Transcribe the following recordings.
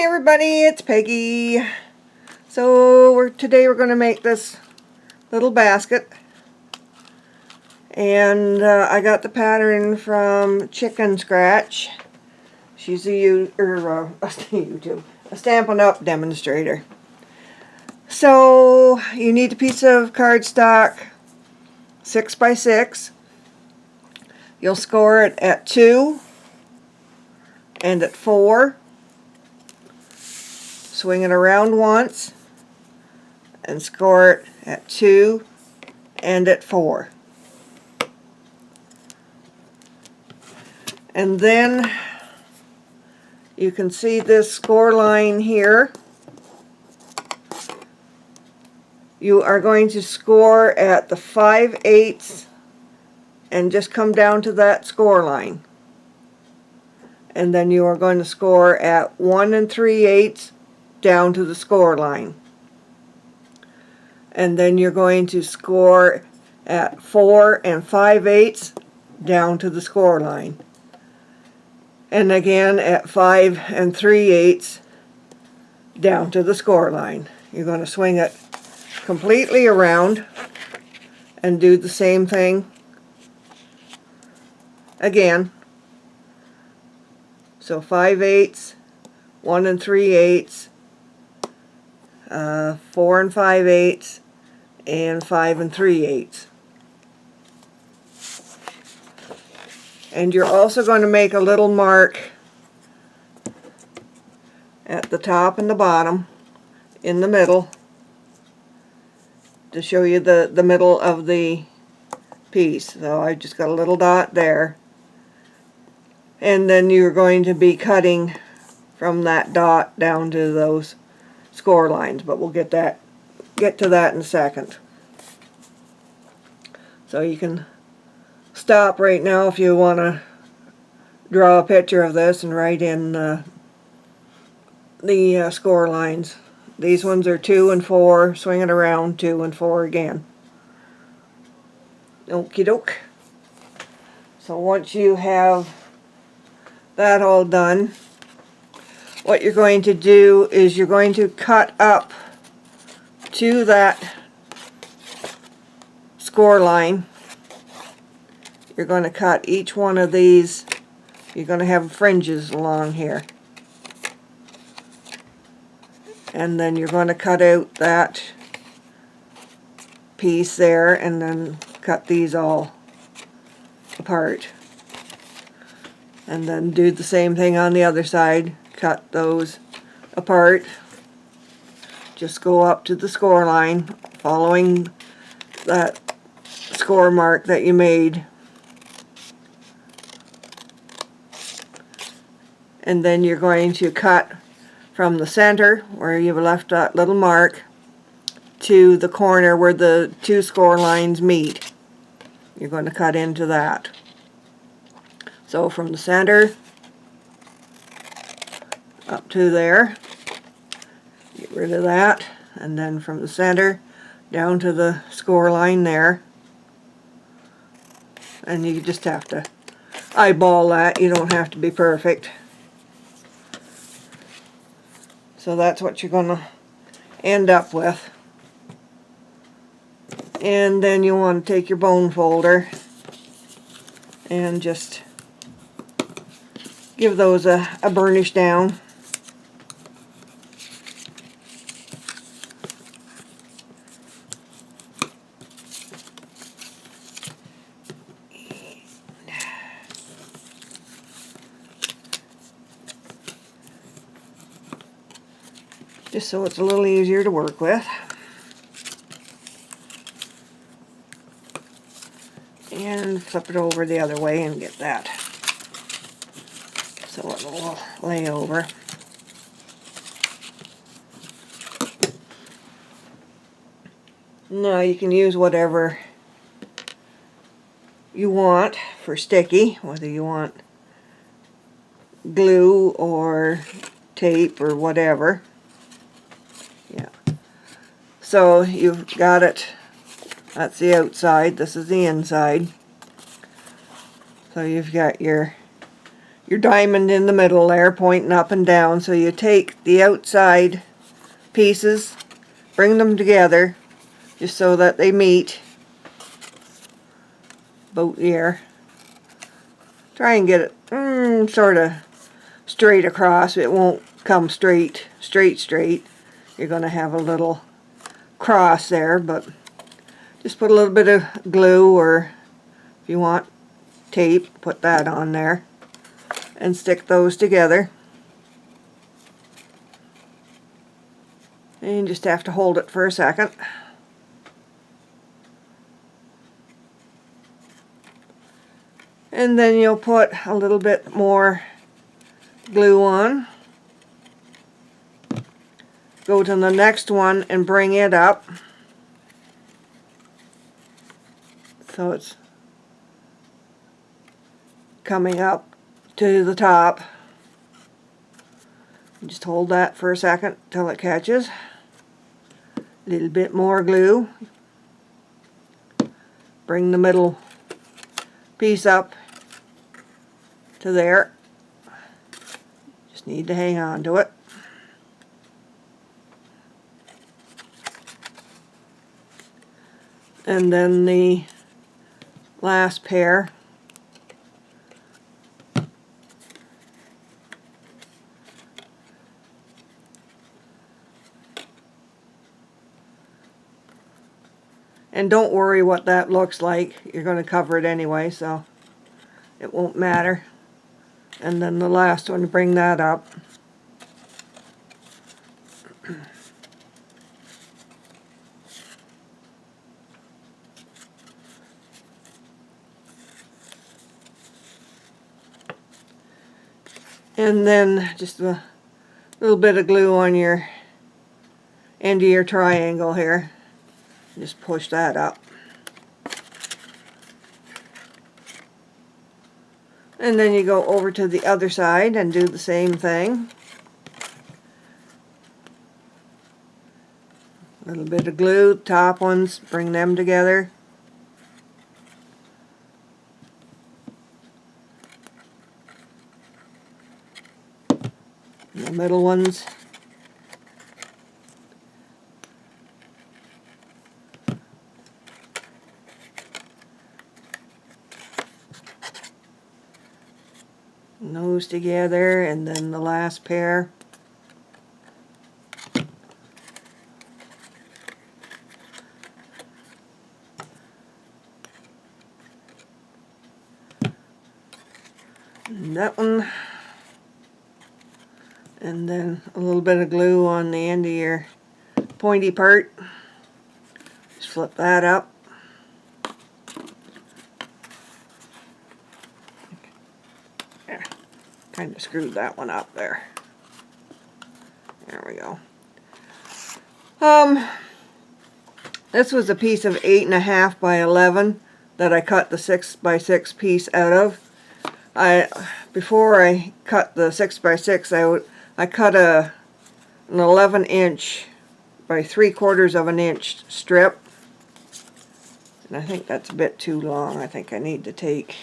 everybody, it's Peggy. So today we're going to make this little basket, and I got the pattern from Chicken Scratch. She's a Stampin' Up! Demonstrator. So you need a piece of cardstock 6 by 6. You'll score it at 2 and at 4. Swing it around once and score it at 2 and at 4. And then you can see this score line here. You are going to score at the 5/8 and just come down to that score line. And then you are going to score at 1 3/8 down to the score line. And then you're going to score at 4 5/8 down to the score line. And again at 5 3/8 down to the score line. You're going to swing it completely around and do the same thing again. So 5/8, 1 3/8, 4 5/8, and 5 3/8. And you're also going to make a little mark at the top and the bottom in the middle to show you the middle of the piece. So I just got a little dot there. And then you're going to be cutting from that dot down to those score lines, but we'll get to that in a second. So you can stop right now if you want to draw a picture of this and write in the score lines. These ones are 2 and 4, swing it around, 2 and 4 again. Okie doke. So once you have that all done, what you're going to do is you're going to cut up to that score line. You're going to cut each one of these. You're going to have fringes along here. And then you're going to cut out that piece there and then cut these all apart. And then do the same thing on the other side. Cut those apart. Just go up to the score line, following that score mark that you made. And then you're going to cut from the center, where you've left that little mark, to the corner where the two score lines meet. You're going to cut into that. So from the center up to there, get rid of that, and then from the center down to the score line there. And you just have to eyeball that. You don't have to be perfect. So that's what you're going to end up with. And then you want to take your bone folder and just give those a burnish down. Just so it's a little easier to work with. And flip it over the other way and get that so it will lay over. Now you can use whatever you want for sticky, whether you want glue or tape or whatever. Yeah. So you've got it. That's the outside. This is the inside. So you've got your your diamond in the middle there, pointing up and down. So you take the outside pieces, bring them together just so that they meet about here. Try and get it sort of straight across. It won't come straight. You're going to have a little cross there, but just put a little bit of glue, or if you want tape, put that on there and stick those together. And you just have to hold it for a second. And then you'll put a little bit more glue on. Go to the next one and bring it up so it's coming up to the top. Just hold that for a second till it catches. A little bit more glue. Bring the middle piece up to there. Just need to hang on to it. And then the last pair. And don't worry what that looks like. You're going to cover it anyway, so it won't matter. And then the last one, bring that up. And then just a little bit of glue on your end of your triangle here. Just push that up. And then you go over to the other side and do the same thing. A little bit of glue, top ones, bring them together. The middle ones. Those together, and then the last pair. And that one. And then a little bit of glue on the end of your pointy part. Just flip that up. Kind of screwed that one up there. There we go. This was a piece of 8.5 by 11 that I cut the 6 by 6 piece out of. Before I cut the 6 by 6, I cut an 11-inch by 3/4 of an inch strip, and I think that's a bit too long. I think I need to take,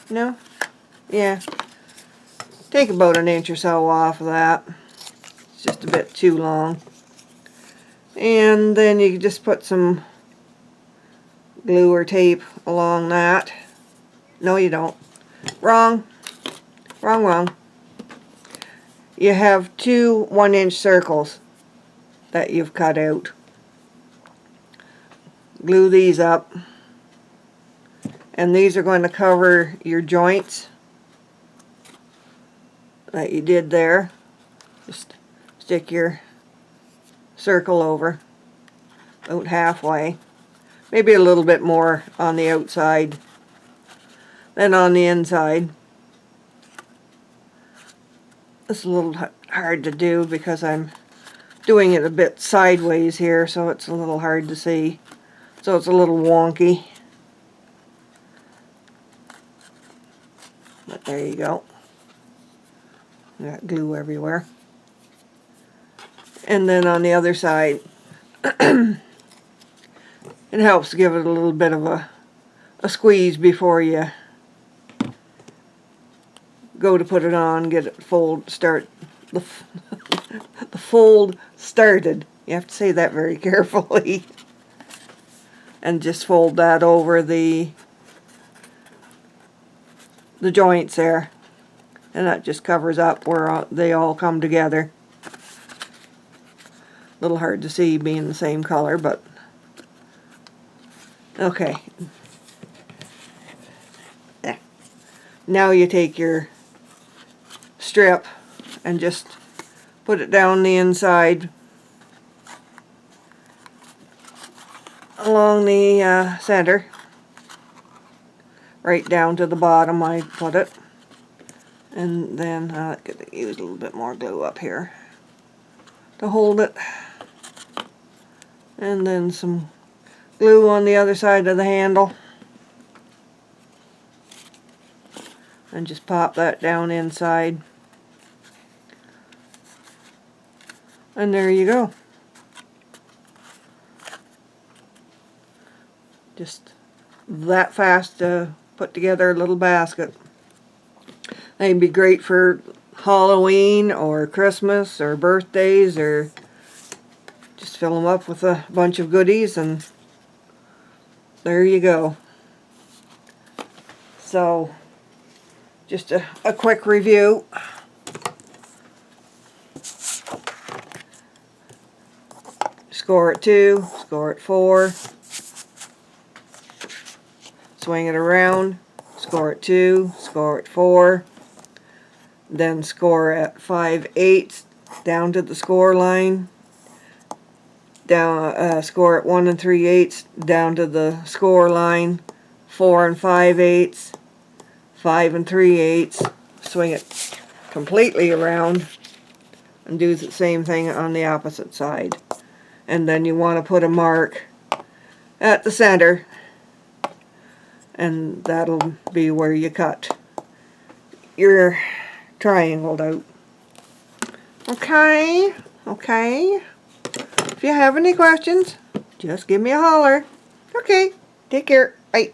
no, yeah, take about an inch or so off of that. It's just a bit too long. And then you just put some glue or tape along that. No, you don't. Wrong. You have two 1-inch circles that you've cut out. Glue these up, and these are going to cover your joints that you did there. Just stick your circle over about halfway, maybe a little bit more on the outside than on the inside. It's a little hard to do because I'm doing it a bit sideways here, so it's a little hard to see. So it's a little wonky. But there you go. Got glue everywhere. And then on the other side, it helps give it a little bit of a squeeze before you go to put it on, get it start the the fold started. You have to say that very carefully. And just fold that over the joints there, and that just covers up where they all come together. A little hard to see being the same color, but okay. Now you take your strip and just put it down the inside along the center, right down to the bottom I put it. And then I could use a little bit more glue up here to hold it. And then some glue on the other side of the handle. And just pop that down inside. And there you go. Just that fast to put together a little basket. They'd be great for Halloween or Christmas or birthdays, or just fill them up with a bunch of goodies, and there you go. So just a quick review. Score at 2, score at 4, swing it around, score at 2, score at 4, then score at 5/8 down to the score line, down score at 1 3/8 down to the score line, 4 5/8, 5 3/8, swing it completely around, and do the same thing on the opposite side. And then you want to put a mark at the center, and that'll be where you cut your triangle out. Okay, okay. If you have any questions, just give me a holler. Okay, take care. Bye.